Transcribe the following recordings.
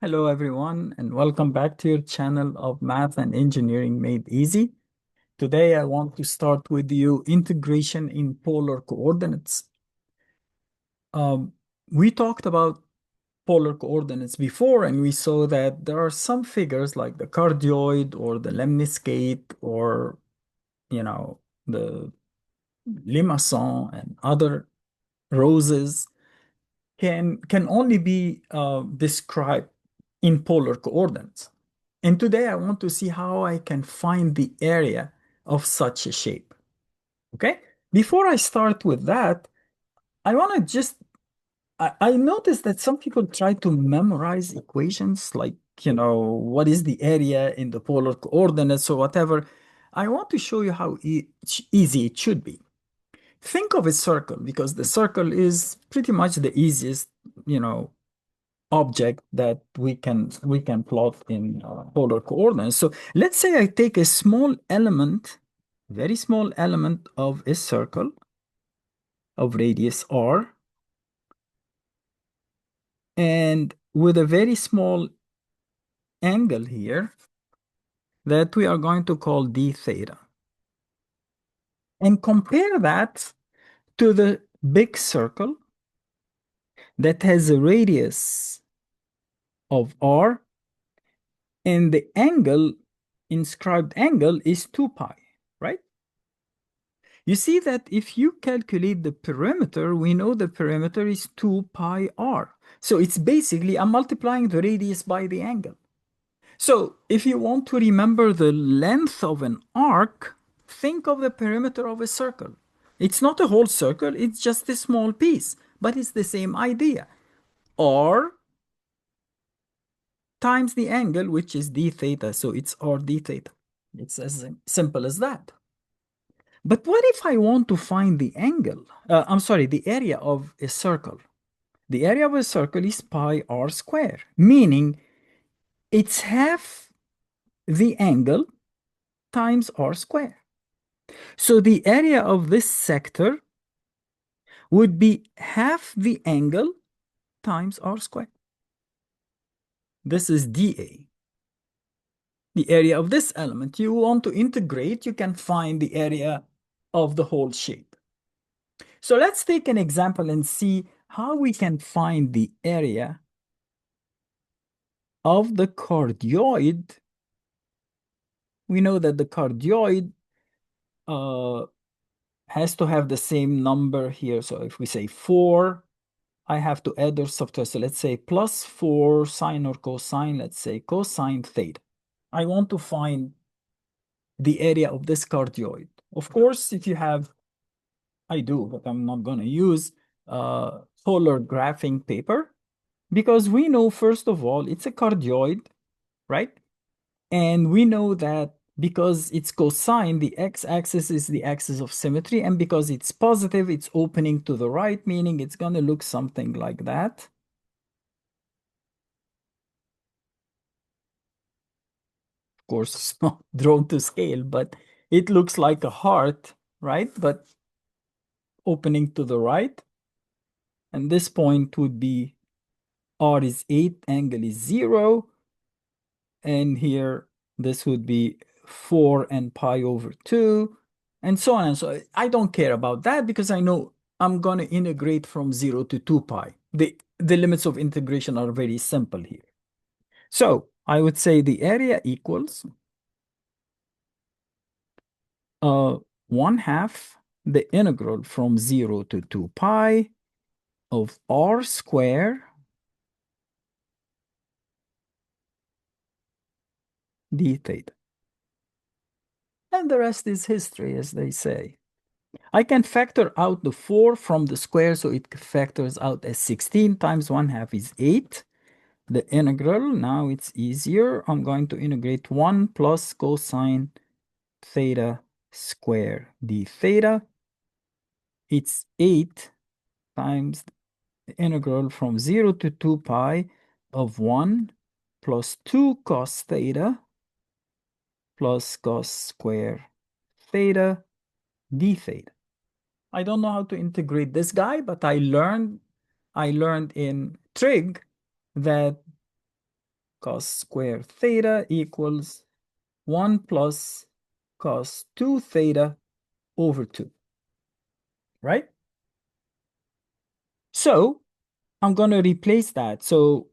Hello, everyone, and welcome back to your channel of Math and Engineering Made Easy. Today, I want to start with you integration in polar coordinates. Um, we talked about polar coordinates before, and we saw that there are some figures like the cardioid or the lemniscate or, you know, the Limacon and other roses can only be described in polar coordinates. And today I want to see how I can find the area of such a shape. Okay? Before I start with that, I want to I noticed that some people try to memorize equations like, what is the area in the polar coordinates or whatever. I want to show you how easy it should be. Think of a circle because the circle is pretty much the easiest, you know, object that we can plot in polar coordinates. So let's say I take a small element, very small element of a circle of radius r, and with a very small angle here that we are going to call d theta. And compare that to the big circle that has a radius of r, and the angle, inscribed angle, is 2 pi, right? You see that if you calculate the perimeter, we know the perimeter is 2 pi r. So it's basically, I'm multiplying the radius by the angle. So if you want to remember the length of an arc, think of the perimeter of a circle. It's not a whole circle, it's just a small piece, but it's the same idea. R times the angle, which is d theta, so it's r d theta. It's as simple as that. But what if I want to find the angle? I'm sorry, the area of a circle. The area of a circle is pi r square, meaning it's half the angle times r square. So the area of this sector would be half the angle times r square. This is dA. The area of this element. You want to integrate, you can find the area of the whole shape. So let's take an example and see how we can find the area of the cardioid. We know that the cardioid has to have the same number here. So if we say 4, I have to add or subtract. So let's say plus 4 sine or cosine, let's say cosine theta. I want to find the area of this cardioid. Of course, if you have, I do, but I'm not going to use polar graphing paper because we know, first of all, it's a cardioid, right? And we know that because it's cosine, the x-axis is the axis of symmetry, and because it's positive, it's opening to the right, meaning it's going to look something like that. Of course, it's not drawn to scale, but it looks like a heart, right? But opening to the right. And this point would be r is 8, angle is 0. And here, this would be 4 and pi over 2, and so on and so on. I don't care about that because I know I'm going to integrate from 0 to 2 pi. The limits of integration are very simple here. So I would say the area equals 1/2 the integral from 0 to 2 pi of r square d theta. And the rest is history, as they say. I can factor out the 4 from the square, so it factors out as 16 times 1/2 is 8. The integral, now it's easier. I'm going to integrate 1 plus cosine theta square d theta. It's 8 times the integral from 0 to 2 pi of 1 plus 2 cos theta plus cos square theta d theta. I don't know how to integrate this guy, but I learned in trig that cos square theta equals 1 plus cos 2 theta over 2, right? So I'm going to replace that. So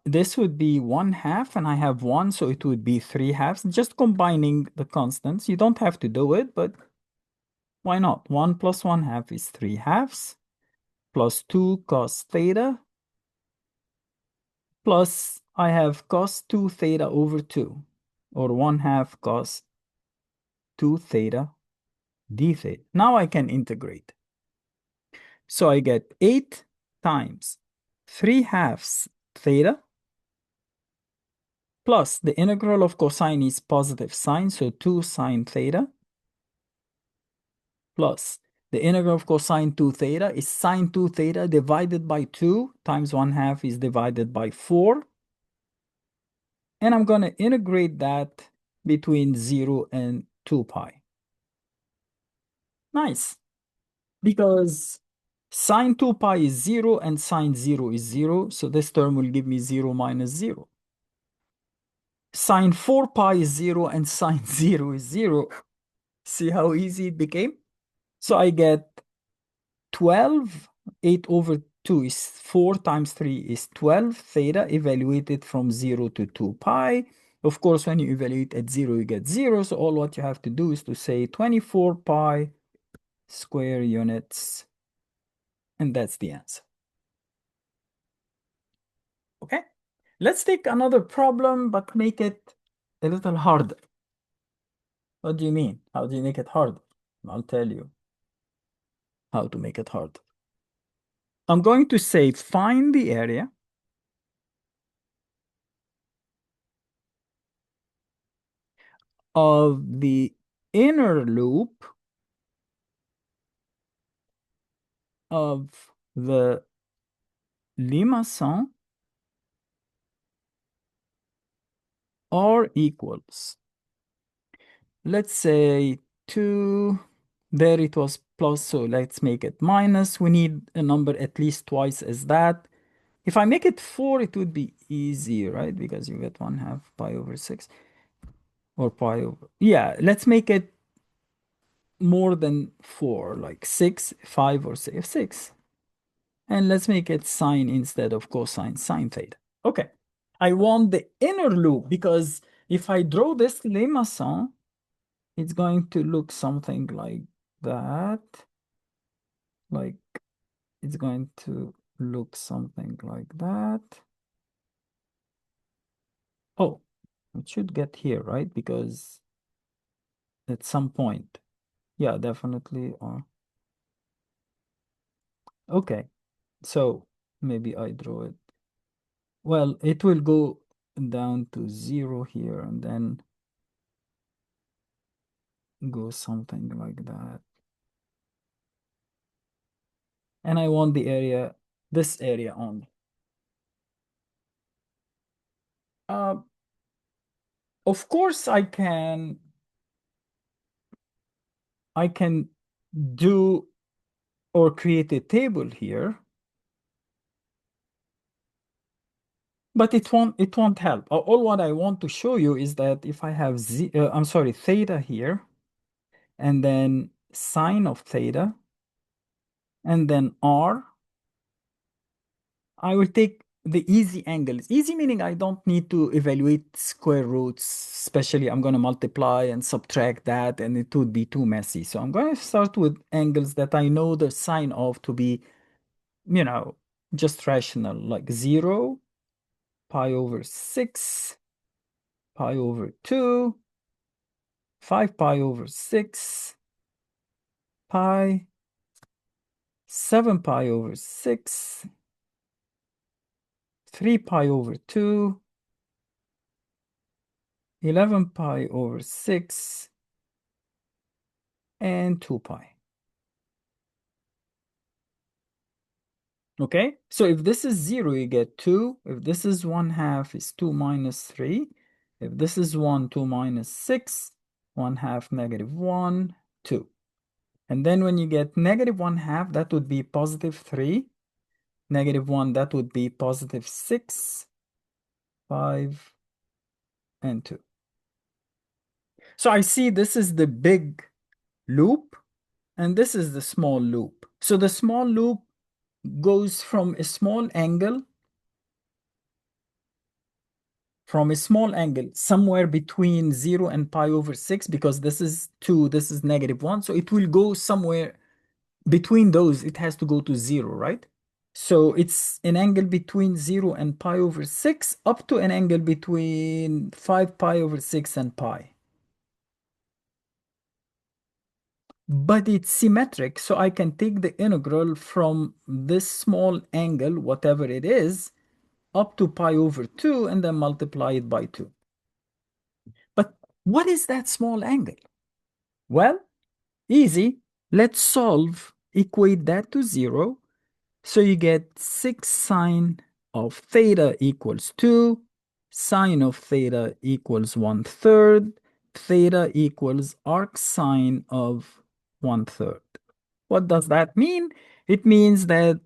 this would be 1/2, and I have 1, so it would be 3/2. Just combining the constants. You don't have to do it, but why not? 1 plus 1/2 is 3/2 plus 2 cos theta plus I have cos 2 theta over 2, or 1/2 cos 2 theta d theta. Now I can integrate. So I get 8 times 3/2 theta plus the integral of cosine is positive sine, so 2 sine theta plus the integral of cosine 2 theta is sine 2 theta divided by 2 times 1/2 is divided by 4. And I'm going to integrate that between 0 and 2 pi. Nice. Because sine 2 pi is 0 and sine 0 is 0. So this term will give me 0 minus 0. Sine 4 pi is 0 and sine 0 is 0. See how easy it became? So I get 12. 8 over 2 is 4 times 3 is 12 theta evaluated from 0 to 2 pi. Of course, when you evaluate at 0, you get 0. So all what you have to do is to say 24 pi square units. And that's the answer. Okay, let's take another problem, but make it a little harder. What do you mean? How do you make it harder? I'll tell you how to make it harder. I'm going to say find the area of the inner loop of the Limacon R equals, let's say 2, there it was plus, so let's make it minus. We need a number at least twice as that. If I make it 4, it would be easy, right? Because you get 1/2 pi over 6 or pi over, yeah, let's make it more than 4, like 6, 5, or say 6. And let's make it sine instead of cosine, sine theta. Okay, I want the inner loop because if I draw this Limacon, it's going to look something like that. Like it's going to look something like that. Oh, it should get here, right? Because at some point, yeah, definitely. Or okay, so maybe I draw it. Well, it will go down to 0 here and then go something like that. And I want the area, this area only. Uh, of course, I can do or create a table here, but it won't help. All what I want to show you is that if I have I'm sorry, theta here, and then sine of theta, and then r, I will take the easy angles. Easy meaning I don't need to evaluate square roots, especially I'm going to multiply and subtract that, and it would be too messy. So I'm going to start with angles that I know the sign of to be, just rational, like 0, pi over 6, pi over 2, 5 pi over 6, pi, 7 pi over 6, 3 pi over 2, 11 pi over 6, and 2 pi. Okay, so if this is 0, you get 2. If this is 1/2, is 2 minus 3. If this is 1, 2 minus 6, 1/2 negative 1, 2. And then when you get negative 1/2, that would be positive 3. Negative 1, that would be positive 6. 5, and 2. So I see this is the big loop, and this is the small loop. So the small loop goes from a small angle, somewhere between 0 and pi over 6, because this is 2, this is -1. So it will go somewhere between those. It has to go to 0, right? So it's an angle between 0 and pi over 6 up to an angle between 5 pi over 6 and pi. But it's symmetric, so I can take the integral from this small angle, whatever it is, up to pi over 2 and then multiply it by 2. But what is that small angle? Well, easy. Let's solve, equate that to 0. So you get 6 sine of theta equals 2, sine of theta equals 1/3, theta equals arc sine of 1/3. What does that mean? It means that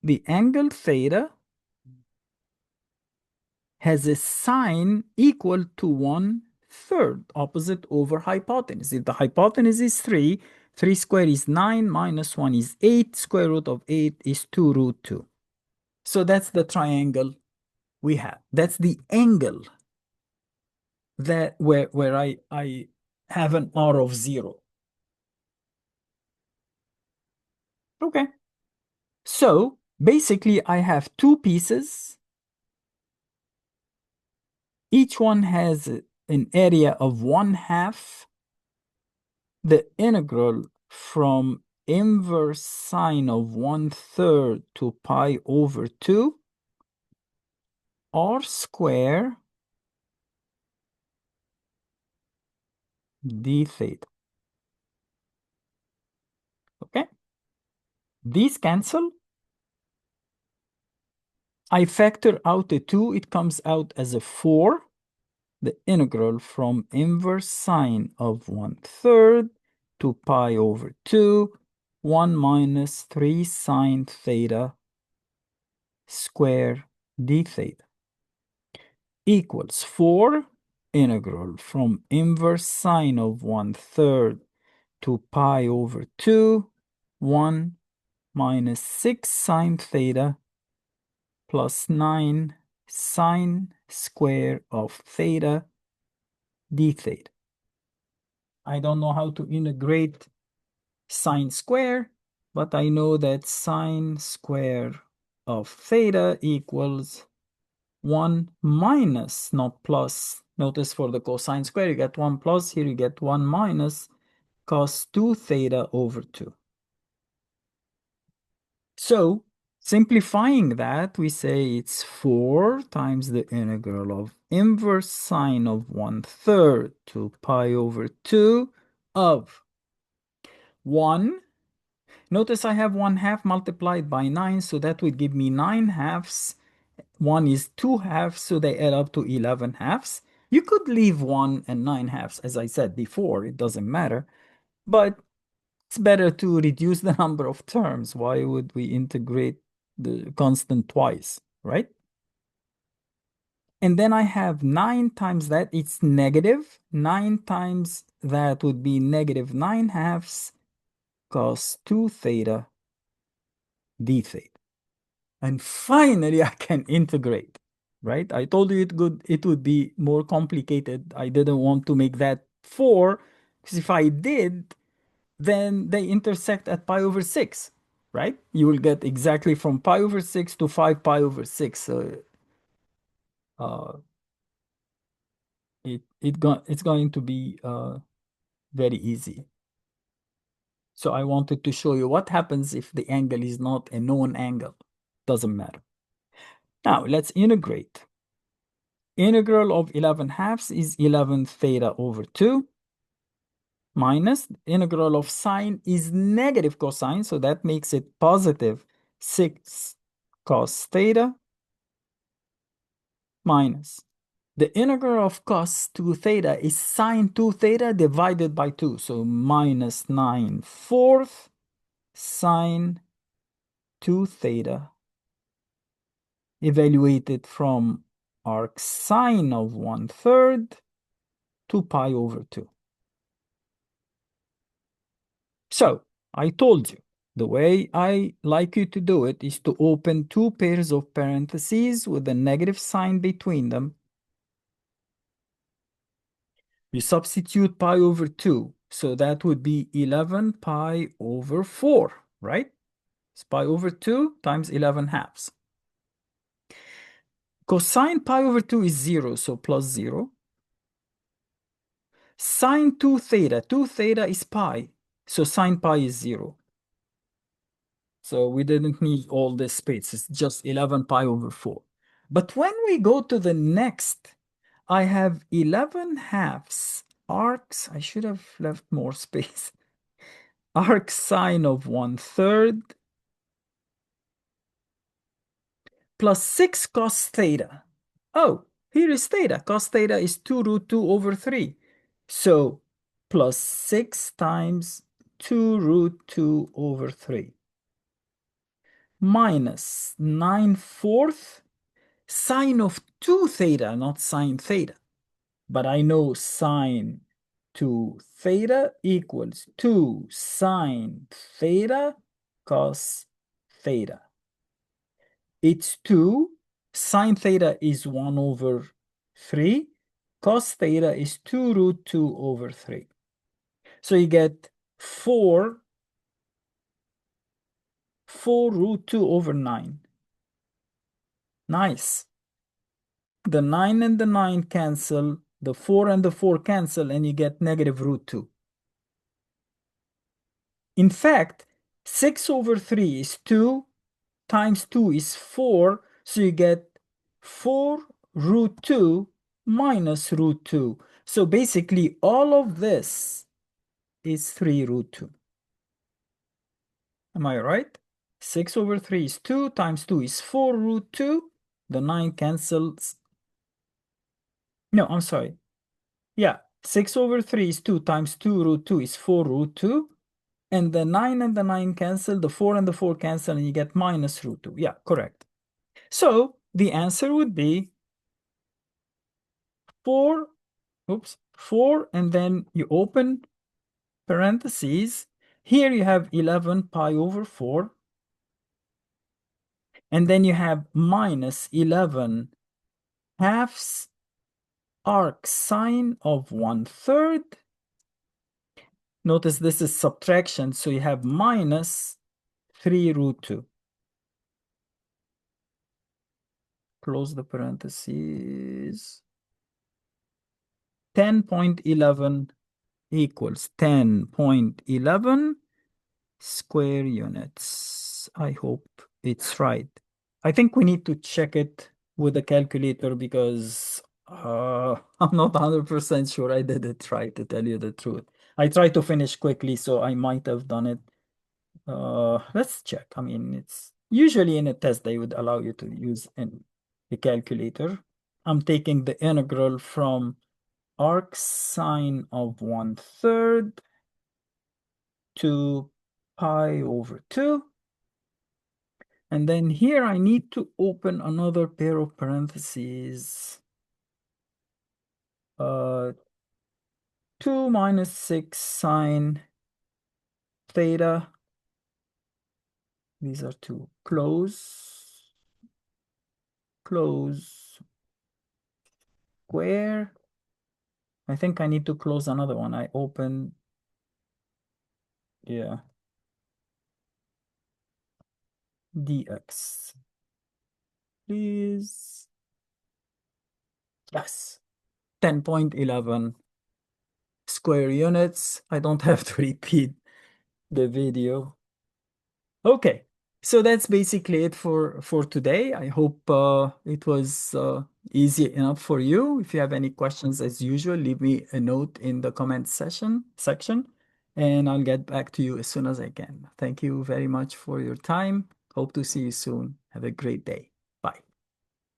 the angle theta has a sine equal to 1/3, opposite over hypotenuse. If the hypotenuse is 3, 3 squared is 9, minus 1 is 8, square root of 8 is 2 root 2. So that's the triangle we have. That's the angle that where I have an R of 0. Okay. So basically I have two pieces. Each one has an area of 1/2. The integral from inverse sine of 1/3 to pi over 2 r square d theta. Okay? These cancel. I factor out a 2, it comes out as a 4. The integral from inverse sine of 1/3 to pi over 2, 1 minus 3 sine theta square d theta equals 4 integral from inverse sine of 1/3 to pi over 2, 1 minus 6 sine theta plus 9 sine square of theta d theta. I don't know how to integrate sine square, but I know that sine square of theta equals 1 minus, not plus. Notice for the cosine square, you get 1 plus. Here you get 1 minus cos 2 theta over 2. So simplifying that, we say it's 4 times the integral of inverse sine of 1/3 to pi over 2 of 1. Notice I have 1/2 multiplied by 9, so that would give me 9/2. 1 is 2/2, so they add up to 11/2. You could leave 1 and 9/2, as I said before, it doesn't matter. But it's better to reduce the number of terms. Why would we integrate the constant twice, right? And then I have 9 times that, it's negative. 9 times that would be negative 9/2 cos 2 theta d theta. And finally, I can integrate, right? I told you it would be more complicated. I didn't want to make that 4, because if I did, then they intersect at pi over 6, right? You will get exactly from pi over 6 to 5 pi over 6. So uh, it's going to be very easy. So I wanted to show you what happens if the angle is not a known angle. Doesn't matter. Now let's integrate. Integral of 11/2 is 11 theta over 2 minus integral of sine is negative cosine, so that makes it positive 6 cos theta minus the integral of cos 2 theta is sine 2 theta divided by 2, so minus 9/4 sine 2 theta evaluated from arc sine of 1/3, 2 pi over 2. So I told you, the way I like you to do it is to open two pairs of parentheses with a negative sign between them. You substitute pi over 2, so that would be 11 pi over 4, right? It's pi over 2 times 11 halves. Cosine pi over 2 is 0, so plus 0. Sine 2 theta is pi, so sine pi is 0. So we didn't need all this space, it's just 11 pi over 4. But when we go to the next, I have 11 halves arcs. I should have left more space. Arc sine of 1/3 plus 6 cos theta. Oh, here is theta. Cos theta is 2 root 2 over 3. So plus 6 times 2 root 2 over 3 minus 9/4 sine of 2 theta, not sine theta. But I know sine 2 theta equals 2 sine theta cos theta. It's 2. Sine theta is 1 over 3. Cos theta is 2 root 2 over 3. So you get 4 root 2 over 9. Nice. The 9 and the 9 cancel. The 4 and the 4 cancel, and you get negative root 2. In fact, 6 over 3 is 2 times 2 is 4. So you get 4 root 2 minus root 2. So basically, all of this is 3 root 2. Am I right? 6 over 3 is 2 times 2 is 4 root 2. The 9 cancels. No, I'm sorry. Yeah, 6 over 3 is 2 times 2 root 2 is 4 root 2. And the 9 and the 9 cancel, the 4 and the 4 cancel, and you get minus root 2. Yeah, correct. So the answer would be 4, 4, and then you open parentheses. Here you have 11 pi over 4. And then you have minus 11 halves arc sine of 1/3. Notice this is subtraction, so you have minus 3 root 2. Close the parentheses. 10.11 equals 10.11 square units. I hope it's right. I think we need to check it with a calculator because I'm not 100% sure I did it right, to tell you the truth. I tried to finish quickly, so I might have done it. Let's check. I mean, it's usually in a test they would allow you to use a calculator. I'm taking the integral from arc sine of 1/3 to pi over 2. And then here I need to open another pair of parentheses. 2 minus 6 sine theta. These are two. Close. Close. Square. I think I need to close another one. I open. Yeah. Dx. Please. Yes. 10.11 square units. I don't have to repeat the video. Okay, so that's basically it for today. I hope it was easy enough for you. If you have any questions, as usual, leave me a note in the comment section, and I'll get back to you as soon as I can. Thank you very much for your time. Hope to see you soon. Have a great day.